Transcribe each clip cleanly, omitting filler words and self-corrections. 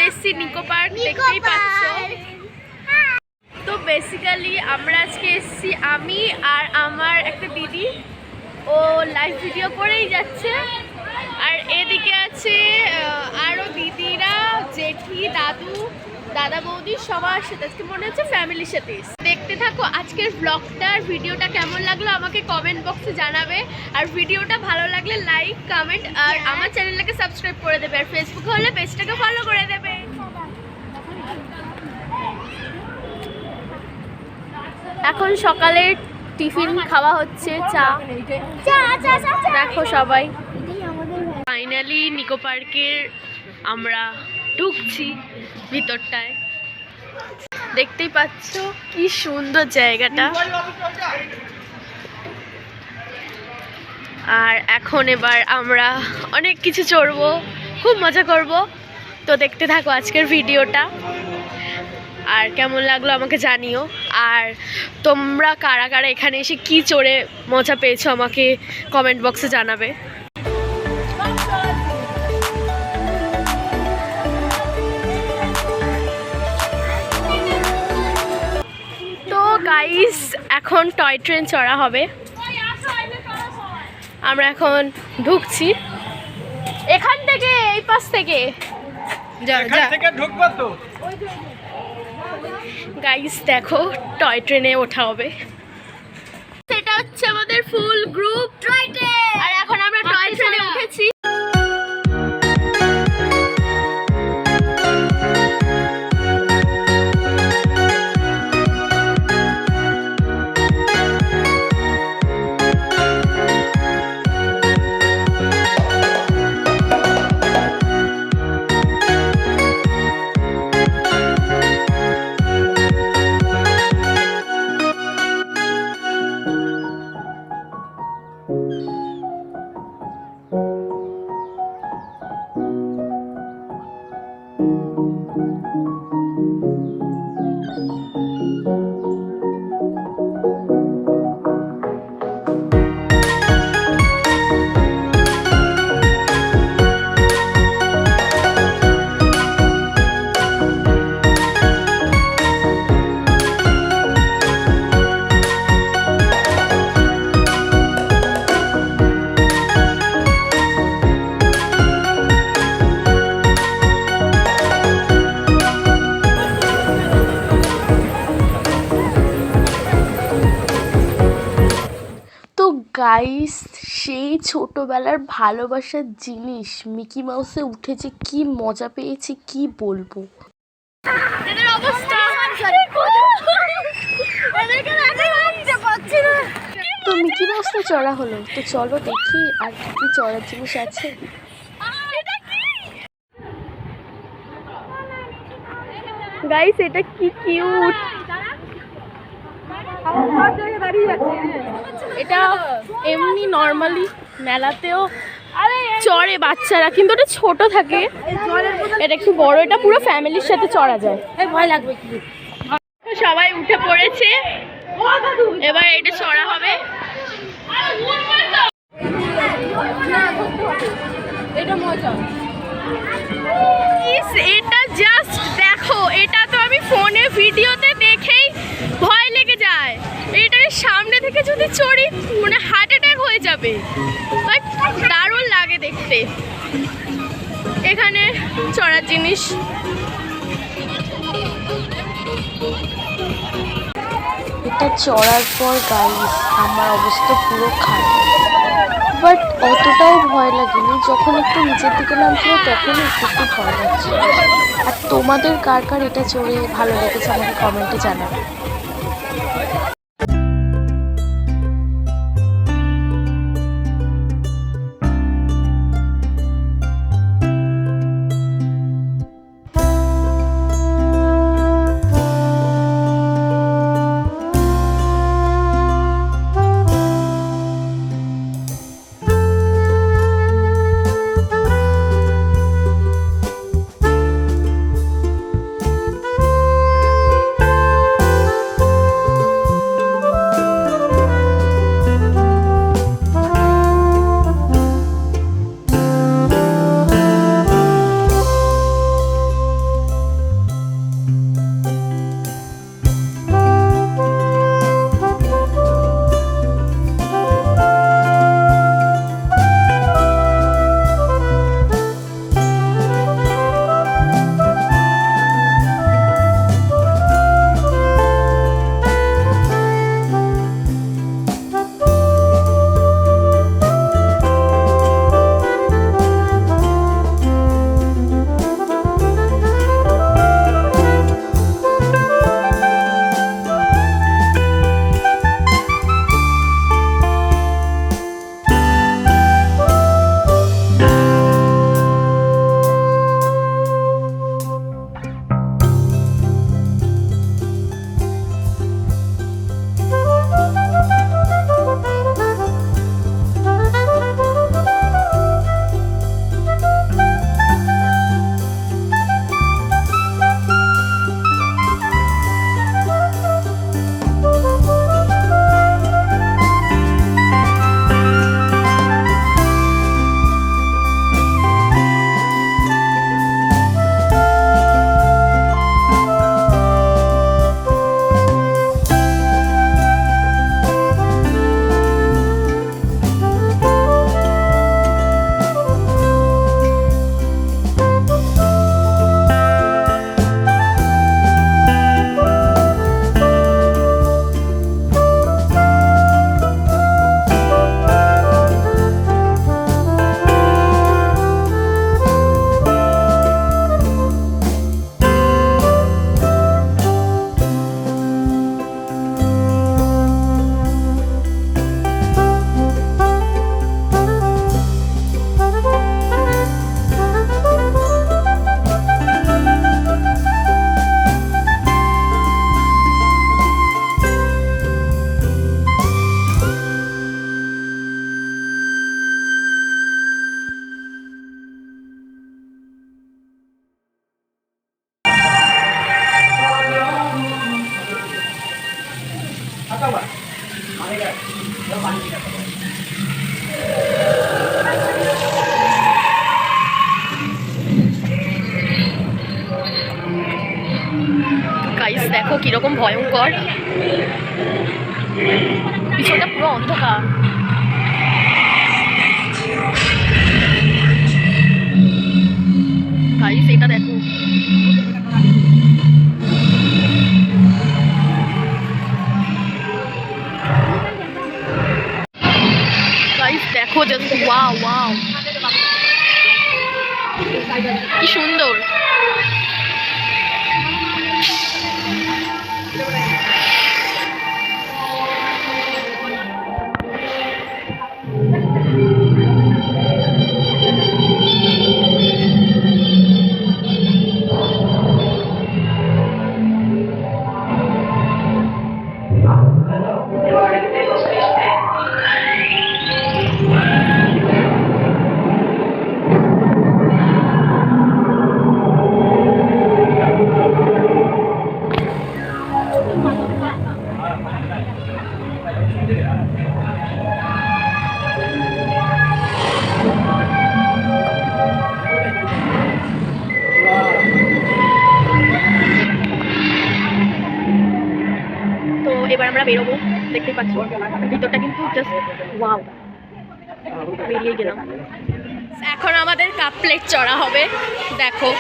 এসেছি নিকো পার্ক, দেখতেই পাচ্ছ। তো বেসিক্যালি আমরা আজকে এসেছি, আমি আর আমার একটা দিদি, ও লাইভ ভিডিও করেই যাচ্ছে। আর এদিকে আছে আরও দিদিরা, জেঠি, দাদু, দাদা বৌদি, সবার সাথে আজকে মনে হচ্ছে ফ্যামিলির সাথে। দেখতে থাকো আজকের ব্লগটা। আর ভিডিওটা কেমন লাগলো আমাকে কমেন্ট বক্সে জানাবে। আর ভিডিওটা ভালো লাগলে লাইক, কমেন্ট, আর আমার চ্যানেলটাকে সাবস্ক্রাইব করে দেবে। আর ফেসবুকে হলে পেজটাকে ফলো করে দেবে। এখন সকালের টিফিন খাওয়া হচ্ছে, চা। দেখো সবাই ফাইনালি নিকো পার্কের আমরা ঢুকছি ভিতরটায়। দেখতেই পাচ্ছ কি সুন্দর জায়গাটা। আর এখন এবার আমরা অনেক কিছু চড়বো, খুব মজা করব। তো দেখতে থাকো আজকের ভিডিওটা। আর কেমন লাগলো আমাকে জানিও। আর তোমরা কারা কারা এখানে এসে কি চড়ে মজা পেয়েছো আমাকে কমেন্ট বক্সে জানাবে। তো গাইস এখন টয় ট্রেন চড়া হবে। আমরা এখন ঢুকছি এখান থেকে, এই পাশ থেকে ঢুকবো তো। গাইস দেখো টয় ট্রেনে ওঠা হবে। সেটা হচ্ছে আমাদের ফুল গ্রুপ টয় ট্রেন। আর এখন আমরা টয় ট্রেনে উঠেছি। গাইস সেই ছোটবেলার ভালোবাসার জিনিস মিকি মাউসে উঠেছে, কি মজা পেয়েছি কি বলবো। তো মিকি মাউসে চড়া হলো, তো চলো দেখি আর কি কি চড়ার জিনিস আছে। গাইস এটা কি কিউট। এটা এমনি নর্মালি মেলাতেও চড়ে বাচ্চারা, কিন্তু ওটা ছোট থাকে, এটা একটু বড়, এটা পুরো ফ্যামিলির সাথে চড়া যায়। ভয় লাগবে কি। সবাই উঠে পড়েছে, এবার এটা চড়া হবে। এটা মজা। এটা জাস্ট দেখো, এটা তো আমি ফোনে ভিডিওতে দেখেই ভয় লেগে যায়। এটার সামনে থেকে যদি চড়ি মানে হার্ট অ্যাটাক হয়ে যাবে। বাট দারুণ লাগে দেখতে। এখানে চড়ার জিনিস এটা চড়ার পর গাইস আমার অবস্থা পুরো খারাপ, বাট অতটাও ভয় লাগেনি। যখন একটু নিচের দিকে নামছিল তখন একটু ভয় লাগছিল। আর তোমাদের কার কার এটা চড়ে ভালো লেগেছে আমাকে কমেন্টে জানাবে। গাইস দেখো কিরকম ভয়ঙ্কর, পিছনটা পুরো অন্ধকার। গাইস এটা দেখো, গাইস দেখো জাস্ট ওয়াও ওয়াও, কি সুন্দর। এবার আমরা বেরোবো, দেখতে পাচ্ছি ভিতরটা কিন্তু জাস্ট ওয়াও। বেরিয়ে গেলাম, এখন আমাদের কাপ প্লেট চড়া হবে, দেখো।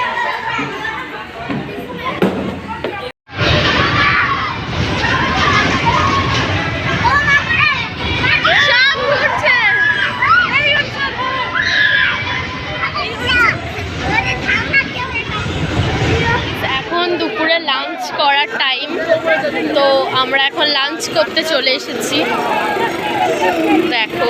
এখন দুপুরে লাঞ্চ করার টাইম, তো আমরা এখন লাঞ্চ করতে চলে এসেছি, দেখো।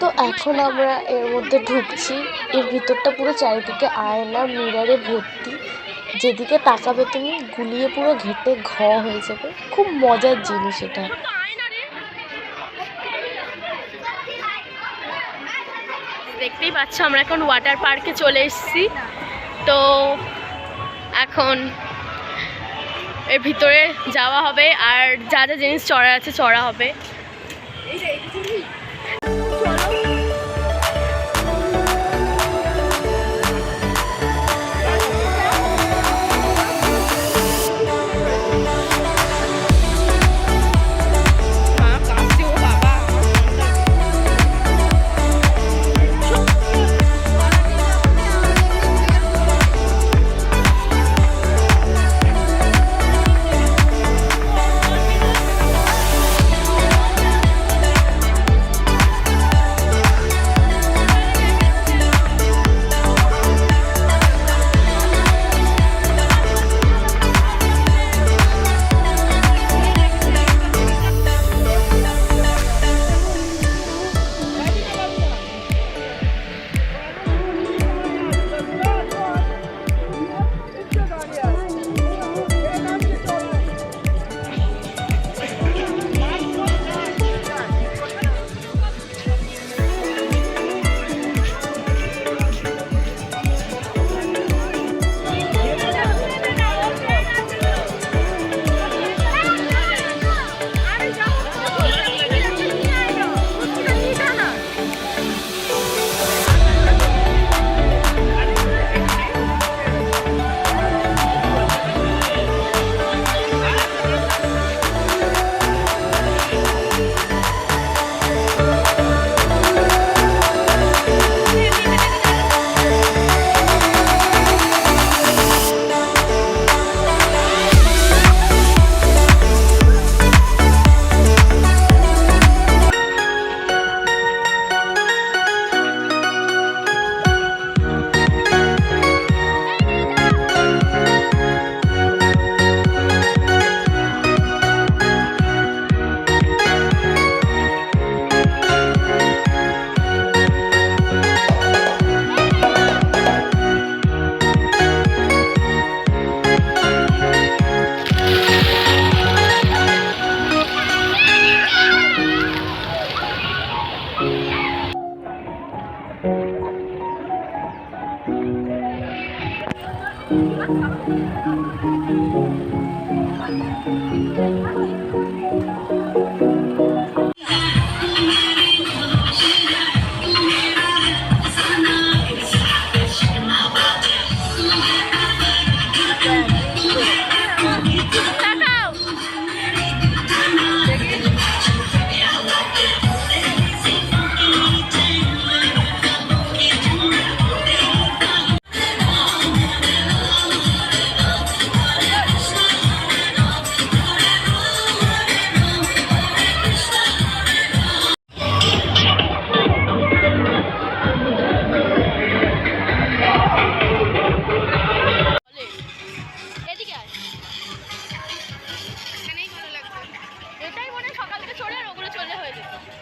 তো এখন আমরা এর মধ্যে ঢুকছি। এর ভিতরটা পুরো চারিদিকে আয়না মিররে ভর্তি, যেদিকে তাকাবে তুমি গুলিয়ে পুরো ঘেটে ঘ হয়ে যাবে। খুব মজার জিনিস এটা। দেখতেই পাচ্ছ আমরা এখন ওয়াটার পার্কে চলে এসেছি। তো এখন এর ভিতরে যাওয়া হবে আর যা যা জিনিস চড়া আছে চড়া হবে।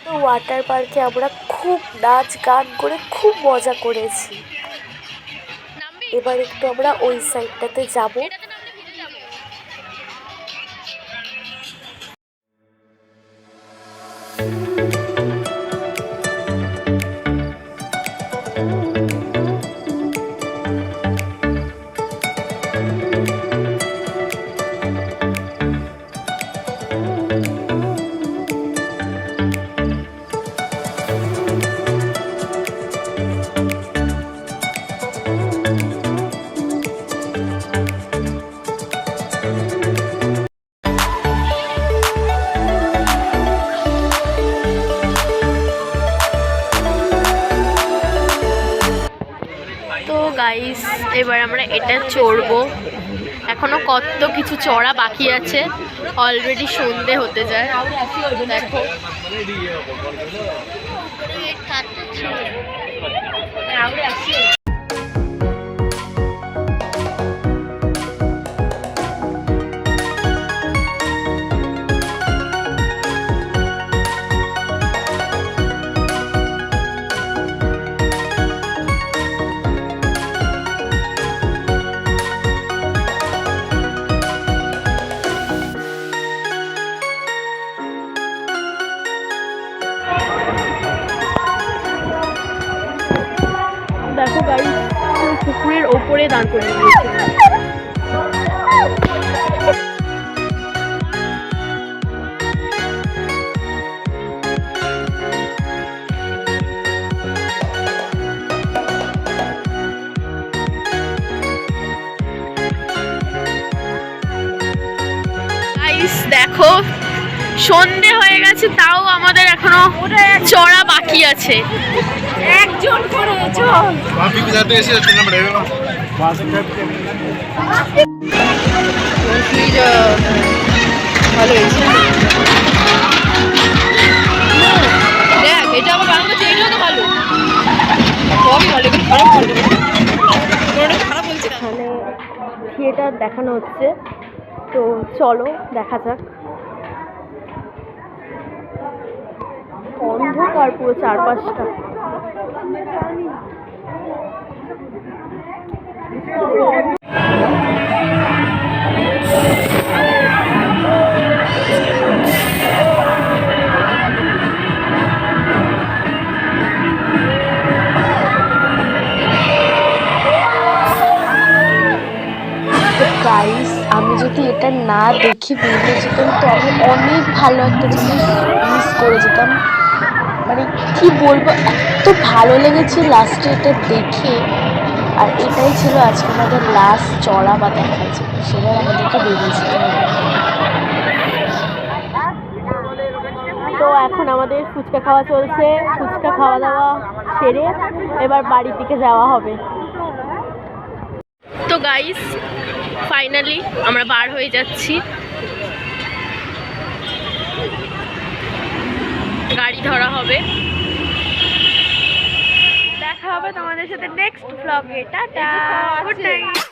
তো ওয়াটার পার্কে আমরা খুব নাচ গান করে খুব মজা করেছি। এবার একটু আমরা ওই সাইডটাতে যাব। তো গাইস এবার আমরা এটা চড়বো। এখনো কত কিছু চড়া বাকি আছে, অলরেডি সন্ধে হতে যায়। দেখো দেখো গাইস পুকুরের ওপরে দাঁড় করে দিয়েছে। গাইস দেখো সন্ধে হয়ে গেছে, তাও আমাদের এখনো চড়া বাকি আছে। একজন করে চল। ভালো হয়েছে। দেখ এটা আমার বানানো তো এটাও তো ভালো, সবই ভালো, কিন্তু খারাপ ভালো, খারাপ বলছি না। এখানে থিয়েটার দেখানো হচ্ছে, তো চলো দেখা যাক। অন্ধকার পুরো চারপাশটা। গাইস আমি যদি এটা না দেখি বেরিয়ে যেতাম তো আমি অনেক ভালো একটা জিনিস মিস করে যেতাম। মানে কি বলবো, এত ভালো লেগেছে লাস্টে এটা দেখে। আর এটাই ছিল আজকে আমাদের লাস্ট চড়া বা দেখা ছিল, সেবার আমাদেরকে বেরিয়ে যেতে হবে। তো এখন আমাদের ফুচকা খাওয়া চলছে, ফুচকা খাওয়া দাওয়া সেরে এবার বাড়ির দিকে যাওয়া হবে। তো গাইস ফাইনালি আমরা বার হয়ে যাচ্ছি, গাড়ি ধরা হবে। দেখা হবে তোমাদের সাথে নেক্সট ব্লগে। Tata, good night.